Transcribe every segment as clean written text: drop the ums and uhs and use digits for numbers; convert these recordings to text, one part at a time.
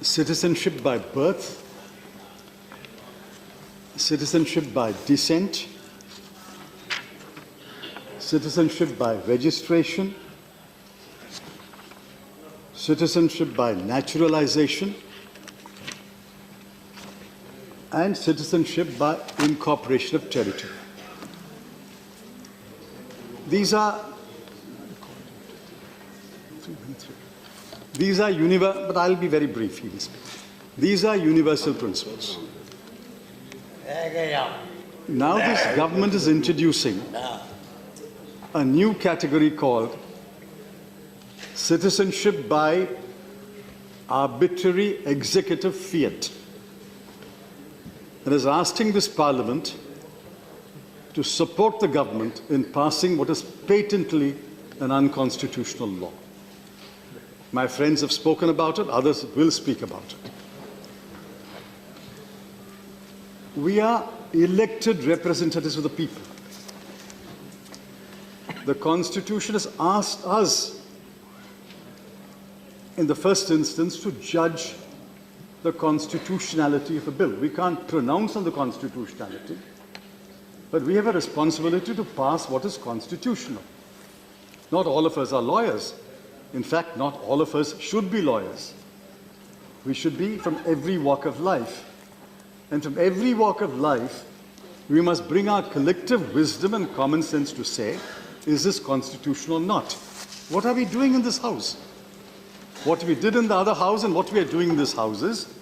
citizenship by birth, citizenship by descent, citizenship by registration, citizenship by naturalization, and citizenship by incorporation of territory. These are universal, but I'll be very brief. These are universal principles. Now this government is introducing a new category called citizenship by arbitrary executive fiat, and is asking this Parliament to support the government in passing what is patently an unconstitutional law. My friends have spoken about it, others will speak about it. We are elected representatives of the people. The Constitution has asked us, in the first instance, to judge the constitutionality of a bill. We can't pronounce on the constitutionality, but we have a responsibility to pass what is constitutional. Not all of us are lawyers. In fact, not all of us should be lawyers. We should be from every walk of life. And from every walk of life, we must bring our collective wisdom and common sense to say, is this constitutional or not? What are we doing in this House? What we did in the other House and what we are doing in this House is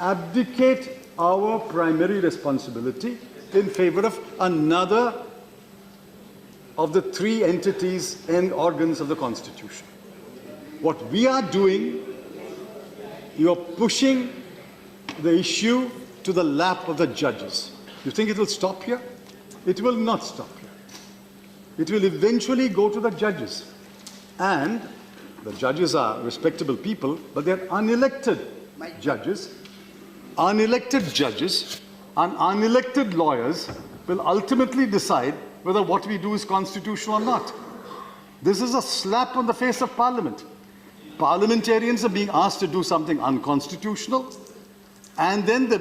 abdicate our primary responsibility in favor of another of the three entities and organs of the Constitution. What we are doing, you are pushing the issue to the lap of the judges. You think it will stop here? It will not stop here. It will eventually go to the judges. And the judges are respectable people, but they're unelected judges. Unelected judges and unelected lawyers will ultimately decide whether what we do is constitutional or not. This is a slap on the face of Parliament. Parliamentarians are being asked to do something unconstitutional, and then the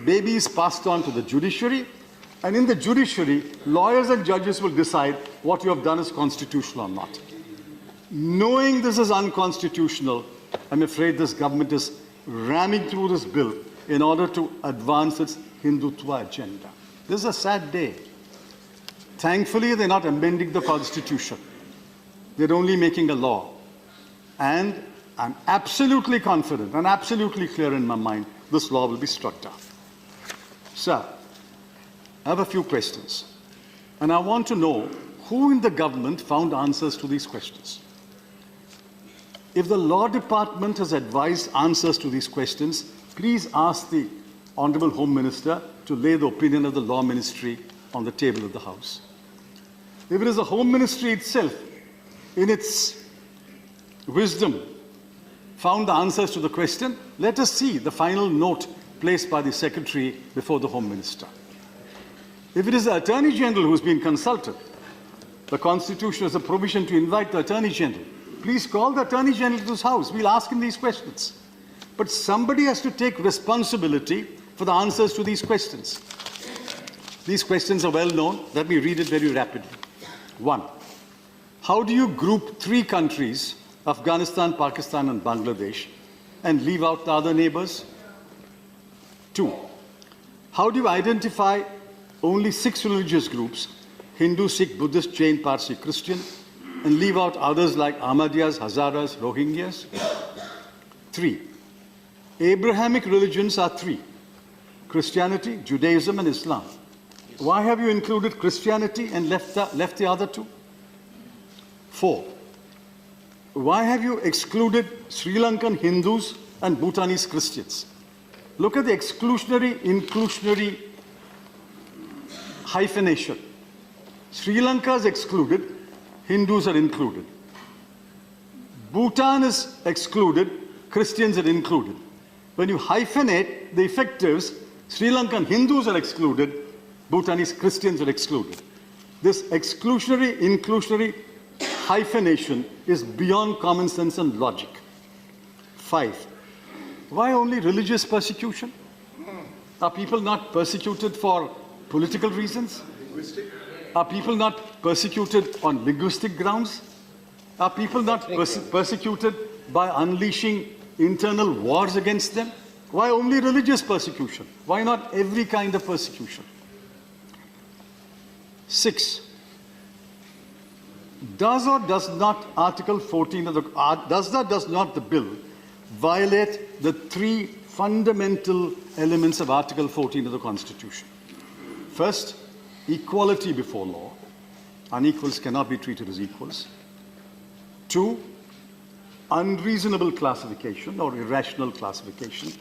baby is passed on to the judiciary, and in the judiciary, lawyers and judges will decide what you have done is constitutional or not. Knowing this is unconstitutional, I'm afraid this government is ramming through this bill in order to advance its Hindutva agenda. This is a sad day. Thankfully, they're not amending the Constitution. They're only making a law. And I'm absolutely confident and absolutely clear in my mind this law will be struck down. So, I have a few questions. And I want to know who in the government found answers to these questions. If the Law Department has advised answers to these questions, please ask the Honorable Home Minister to lay the opinion of the Law Ministry on the table of the House. If it is the Home Ministry itself, in its wisdom, found the answers to the question, let us see the final note placed by the Secretary before the Home Minister. If it is the Attorney General who has been consulted, the Constitution has a provision to invite the Attorney General. Please call the Attorney General to this House. We'll ask him these questions. But somebody has to take responsibility for the answers to these questions. These questions are well known. Let me read it very rapidly. 1. How do you group three countries, Afghanistan, Pakistan, and Bangladesh, and leave out the other neighbors? 2. How do you identify only 6 religious groups, Hindu, Sikh, Buddhist, Jain, Parsi, Christian, and leave out others like Ahmadiyas, Hazaras, Rohingyas? 3. Abrahamic religions are 3: Christianity, Judaism, and Islam. Why have you included Christianity and left the other 2? 4. Why have you excluded Sri Lankan Hindus and Bhutanese Christians? Look at the exclusionary, inclusionary hyphenation. Sri Lanka is excluded, Hindus are included. Bhutan is excluded, Christians are included. When you hyphenate, the effect is Sri Lankan Hindus are excluded, Bhutanese Christians are excluded. This exclusionary, inclusionary hyphenation is beyond common sense and logic. 5. Why only religious persecution? Are people not persecuted for political reasons? Linguistic? Are people not persecuted on linguistic grounds? Are people not persecuted by unleashing internal wars against them? Why only religious persecution? Why not every kind of persecution? 6. Does or does not Article 14 of the does not the bill violate the 3 fundamental elements of Article 14 of the Constitution? First, equality before law. Unequals cannot be treated as equals. 2, unreasonable classification or irrational classification.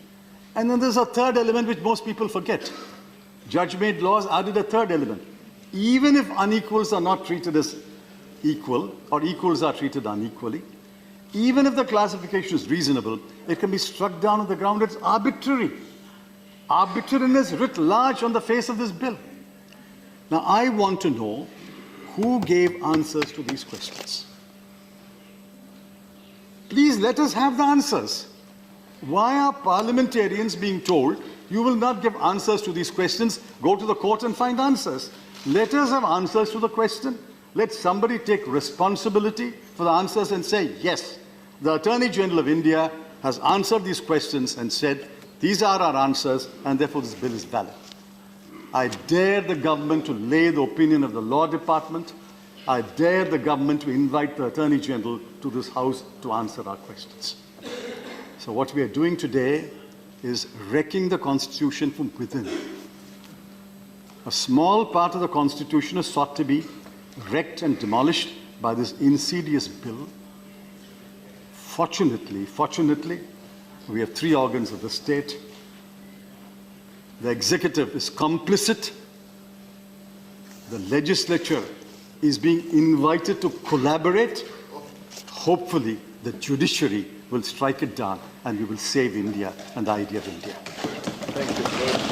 And then there's a third element which most people forget. Judge-made laws added a third element. Even if unequals are not treated as equal or equals are treated unequally, even if the classification is reasonable, it can be struck down on the ground it's arbitrary. Arbitrariness writ large on the face of this bill. Now, I want to know who gave answers to these questions. Please let us have the answers. Why are parliamentarians being told, you will not give answers to these questions, go to the court and find answers? Let us have answers to the question. Let somebody take responsibility for the answers and say, yes, the Attorney General of India has answered these questions and said, these are our answers, and therefore this bill is valid. I dare the government to lay the opinion of the Law Department. I dare the government to invite the Attorney General to this House to answer our questions. So what we are doing today is wrecking the Constitution from within. A small part of the Constitution is sought to be wrecked and demolished by this insidious bill. Fortunately, we have 3 organs of the state. The executive is complicit. The legislature is being invited to collaborate. Hopefully, the judiciary will strike it down and we will save India and the idea of India. Thank you.